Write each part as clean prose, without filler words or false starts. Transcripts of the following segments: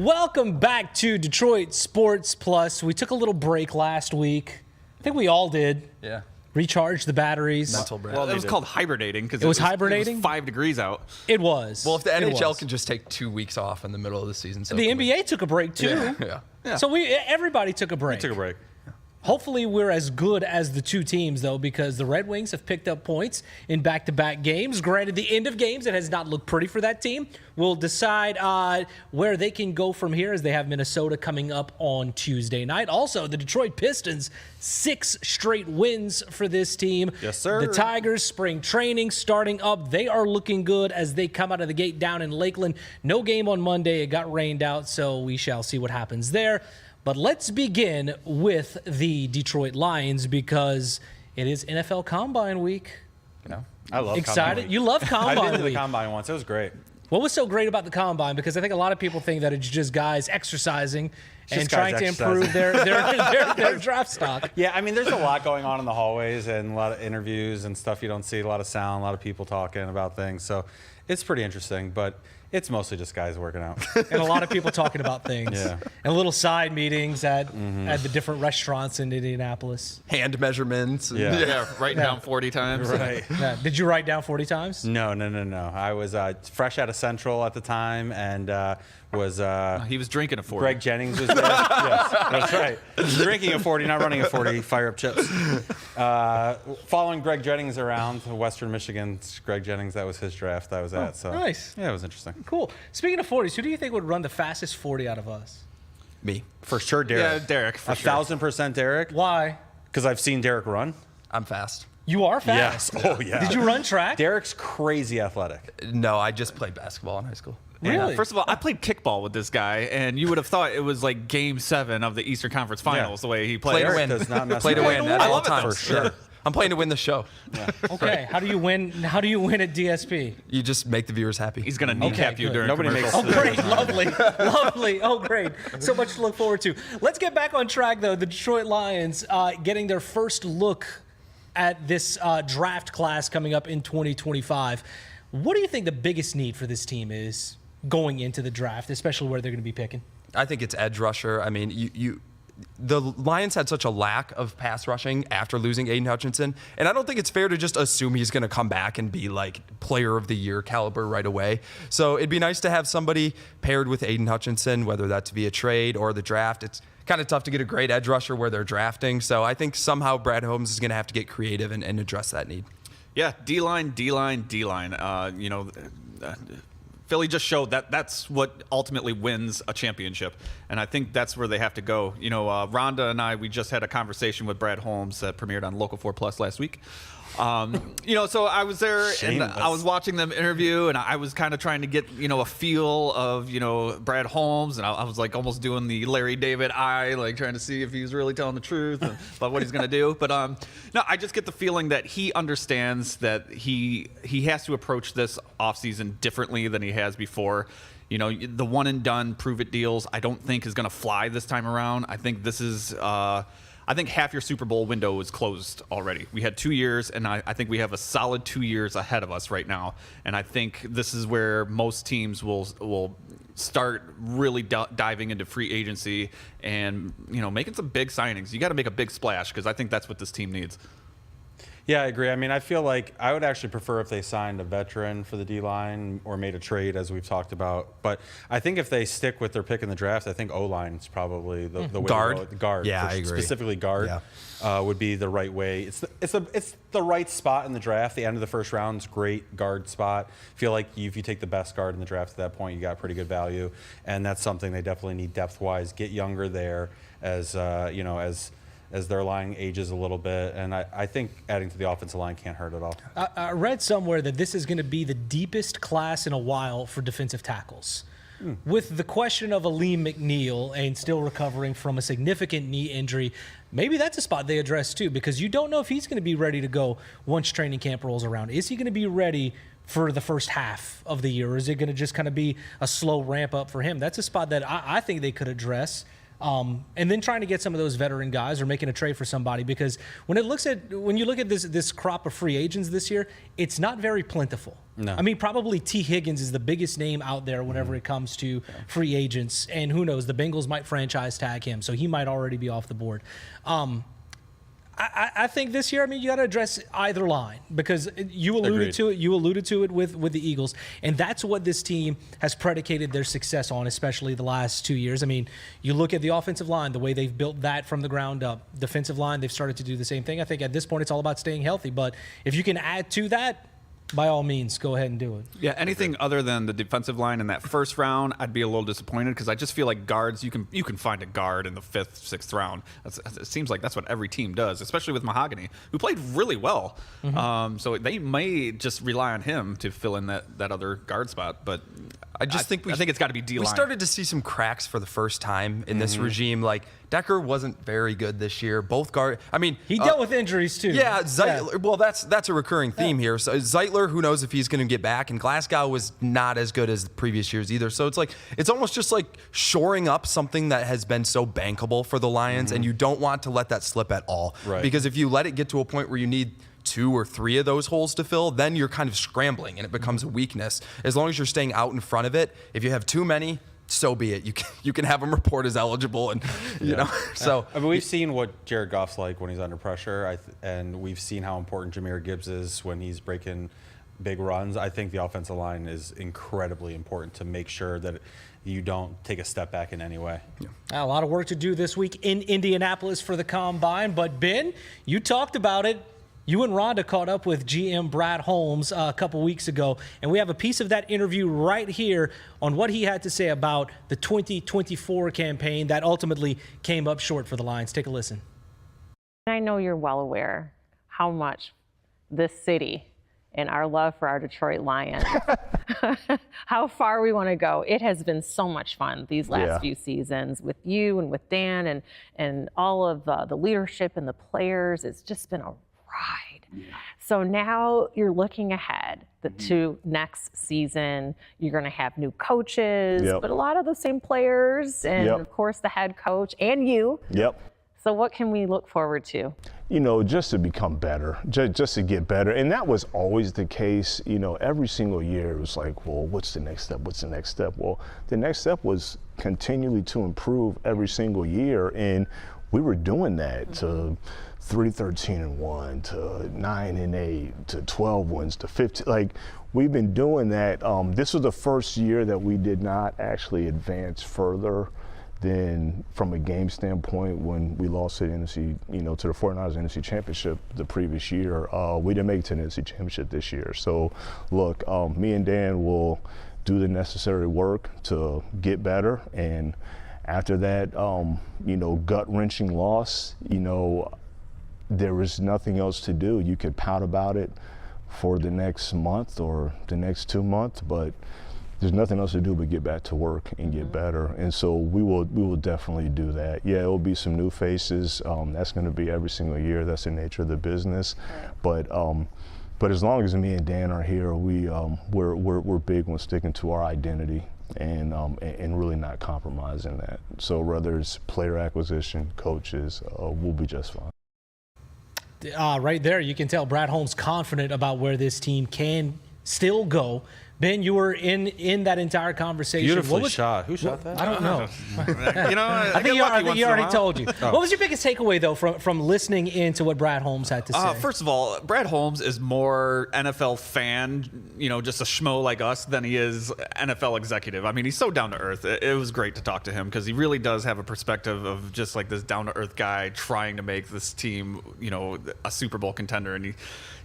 Welcome back to Detroit Sports Plus. We took a little break last week. I think we all did. Yeah. Recharge the batteries. Mental break. Well, it was called hibernating because It was hibernating? It was 5 degrees out. It was. Well, if the It NHL was. can just take 2 weeks off in the middle of the season, so The can we. NBA took a break too. Yeah. So everybody took a break. Took a break. Hopefully we're as good as the two teams, though, because the Red Wings have picked up points in back-to-back games. Granted, the end of games, it has not looked pretty for that team. We'll decide where they can go from here as they have Minnesota coming up on Tuesday night. Also, the Detroit Pistons, 6 straight wins for this team. Yes, sir. The Tigers, spring training starting up. They are looking good as they come out of the gate down in Lakeland. No game on Monday. It got rained out, so we shall see what happens there. But let's begin with the Detroit Lions because it is NFL Combine Week. Yeah, I love Excited? Combine week. You love I've Combine been to the Week. Combine once. It was great. What was so great about the Combine? Because I think a lot of people think that it's just guys exercising and just trying guys to improve their draft stock. Yeah, I mean, there's a lot going on in the hallways and a lot of interviews and stuff you don't see, a lot of sound, a lot of people talking about things. So it's pretty interesting, but it's mostly just guys working out. And a lot of people talking about things. Yeah. And little side meetings at the different restaurants in Indianapolis. Hand measurements. Yeah. Yeah, writing down 40 times. Right. Yeah. Did you write down 40 times? No. I was fresh out of Central at the time and was He was drinking a 40. Greg Jennings was there. Yes, that's right. Drinking a 40, not running a 40, fire up chips. Following Greg Jennings around Western Michigan, Greg Jennings, that was his draft I was at. So nice. Yeah, it was interesting. Cool. Speaking of 40s, who do you think would run the fastest 40 out of us? Me. For sure, Derek. Yeah, Derek, for sure. 1,000% Derek. Why? Because I've seen Derek run. I'm fast. You are fast. Yes. Oh, yeah. Did you run track? Derek's crazy athletic. No, I just played basketball in high school. Really? First of all, I played kickball with this guy, and you would have thought it was like Game 7 of the Eastern Conference Finals, the way he played. Play to Derek win. does not mess Play to around. win at I all love it, though. times. For sure. Yeah. I'm playing to win the show. Okay. How do you win? How do you win at DSP? You just make the viewers happy. He's going to kneecap you good. during Nobody commercials. makes Oh, great. Lovely. Lovely. Oh, great. So much to look forward to. Let's get back on track, though. The Detroit Lions getting their first look at this draft class coming up in 2025. What do you think the biggest need for this team is going into the draft, especially where they're going to be picking? I think it's edge rusher. I mean, the Lions had such a lack of pass rushing after losing Aiden Hutchinson, and I don't think it's fair to just assume he's going to come back and be like player of the year caliber right away. So it'd be nice to have somebody paired with Aiden Hutchinson, whether that's via trade or the draft. It's kind of tough to get a great edge rusher where they're drafting. So I think somehow Brad Holmes is going to have to get creative and address that need. Yeah, D-line. Philly just showed that that's what ultimately wins a championship, and I think that's where they have to go. Rhonda and we just had a conversation with Brad Holmes that premiered on Local 4 Plus last week. So I was there and I was watching them interview, and I was kind of trying to get a feel of Brad Holmes, and I was like almost doing the Larry David eye, like trying to see if he was really telling the truth about what he's going to do. But no, I just get the feeling that he understands that he has to approach this offseason differently than he has before. The one and done prove it deals I don't think is going to fly this time around. I think this is I think half your Super Bowl window is closed already. We had 2 years, and I think we have a solid 2 years ahead of us right now. And I think this is where most teams will start really diving into free agency and making some big signings. You got to make a big splash because I think that's what this team needs. Yeah, I agree. I mean, I feel like I would actually prefer if they signed a veteran for the D-line or made a trade, as we've talked about. But I think if they stick with their pick in the draft, I think O-line is probably the way Guard? to go. Guard. Yeah, I agree. Specifically guard would be the right way. It's the right spot in the draft. The end of the first round is great guard spot. Feel like if you take the best guard in the draft at that point, you got pretty good value. And that's something they definitely need depth-wise. Get younger there as their line ages a little bit. And I think adding to the offensive line can't hurt at all. I read somewhere that this is going to be the deepest class in a while for defensive tackles. With the question of Aleem McNeil and still recovering from a significant knee injury, maybe that's a spot they address too, because you don't know if he's going to be ready to go once training camp rolls around. Is he going to be ready for the first half of the year, or is it going to just kind of be a slow ramp up for him? That's a spot that I think they could address. And then trying to get some of those veteran guys or making a trade for somebody, because when you look at this crop of free agents this year, it's not very plentiful. No. I mean, probably T. Higgins is the biggest name out there whenever it comes to free agents, and who knows, the Bengals might franchise tag him, so he might already be off the board. I think this year, I mean, you got to address either line, because you alluded to it. You alluded to it with the Eagles, and that's what this team has predicated their success on, especially the last 2 years. I mean, you look at the offensive line, the way they've built that from the ground up. Defensive line, they've started to do the same thing. I think at this point, it's all about staying healthy. But if you can add to that, by all means, go ahead and do it. Yeah, anything other than the defensive line in that first round, I'd be a little disappointed, because I just feel like guards, you can find a guard in the 5th, 6th round. It seems like that's what every team does, especially with Mahogany, who played really well. So they may just rely on him to fill in that other guard spot. But I think it's got to be D-line. We started to see some cracks for the first time in this regime. Like, Decker wasn't very good this year. Both guard. I mean, he dealt with injuries too. Yeah, Zeitler. Yeah. Well, that's a recurring theme here. So Zeitler, who knows if he's going to get back, and Glasgow was not as good as the previous years either. So it's almost just like shoring up something that has been so bankable for the Lions, and you don't want to let that slip at all. Right. Because if you let it get to a point where you need 2 or 3 of those holes to fill, then you're kind of scrambling and it becomes a weakness. As long as you're staying out in front of it, if you have too many, so be it. You can have them report as eligible, and you know. So I mean, we've seen what Jared Goff's like when he's under pressure, and we've seen how important Jahmyr Gibbs is when he's breaking big runs. I think the offensive line is incredibly important to make sure that you don't take a step back in any way. A lot of work to do this week in Indianapolis for the Combine, but Ben, you talked about it. You and Rhonda caught up with GM Brad Holmes a couple weeks ago, and we have a piece of that interview right here on what he had to say about the 2024 campaign that ultimately came up short for the Lions. Take a listen. I know you're well aware how much this city and our love for our Detroit Lions, how far we want to go. It has been so much fun these last few seasons with you and with Dan and all of the leadership and the players. It's just been a ride. So now you're looking ahead to next season. You're going to have new coaches, but a lot of the same players, and of course the head coach and you. So what can we look forward to? You know, just to become better, just to get better. And that was always the case. You know, every single year it was like, well, what's the next step? What's the next step? Well, the next step was continually to improve every single year. And we were doing that to 3-13-1, to 9-8, to 12 wins, to 15. Like, we've been doing that. This was the first year that we did not actually advance further than from a game standpoint when we lost to the NFC, to the 49ers NFC Championship the previous year. We didn't make it to the NFC Championship this year. So, look, me and Dan will do the necessary work to get better. And after that, gut-wrenching loss, there was nothing else to do. You could pout about it for the next month or the next 2 months, but there's nothing else to do but get back to work and get better. And so we will definitely do that. Yeah, it will be some new faces. That's going to be every single year. That's the nature of the business. But as long as me and Dan are here, we're big on sticking to our identity and really not compromising that. So whether it's player acquisition, coaches, we'll be just fine. Right there, you can tell Brad Holmes confident about where this team can still go. Ben, you were in that entire conversation. Beautifully shot. Who shot that? I don't know. I think he already told you. What was your biggest takeaway, though, from listening into what Brad Holmes had to say? First of all, Brad Holmes is more NFL fan, just a schmo like us, than he is NFL executive. I mean, he's so down to earth. It was great to talk to him because he really does have a perspective of just like this down to earth guy trying to make this team, a Super Bowl contender, and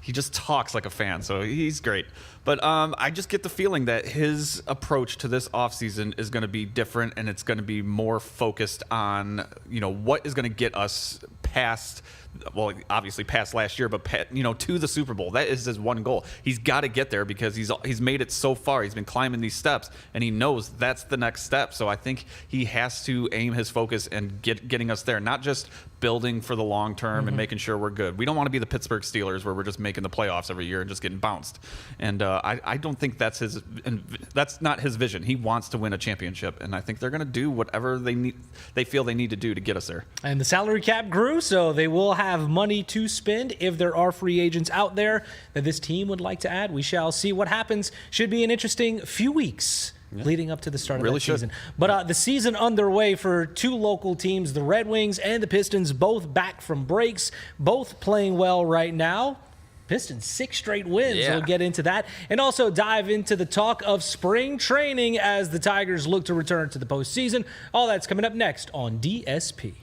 he just talks like a fan, so he's great. But I just get the feeling that his approach to this offseason is going to be different, and it's going to be more focused on, what is going to get us past, well, obviously past last year, but to the Super Bowl. That is his one goal. He's got to get there because he's made it so far. He's been climbing these steps, and he knows that's the next step. So I think he has to aim his focus and getting us there, not just building for the long term and making sure we're good. We don't want to be the Pittsburgh Steelers where we're just making the playoffs every year and just getting bounced. And I don't think that's not his vision. He wants to win a championship, and I think they're going to do whatever they feel they need to do to get us there. And the salary cap grew, so they will have money to spend if there are free agents out there that this team would like to add. We shall see what happens. Should be an interesting few weeks leading up to the start of that season. But the season underway for two local teams, the Red Wings and the Pistons, both back from breaks, both playing well right now. Pistons 6 straight wins. Yeah. We'll get into that and also dive into the talk of spring training as the Tigers look to return to the postseason. All that's coming up next on DSP.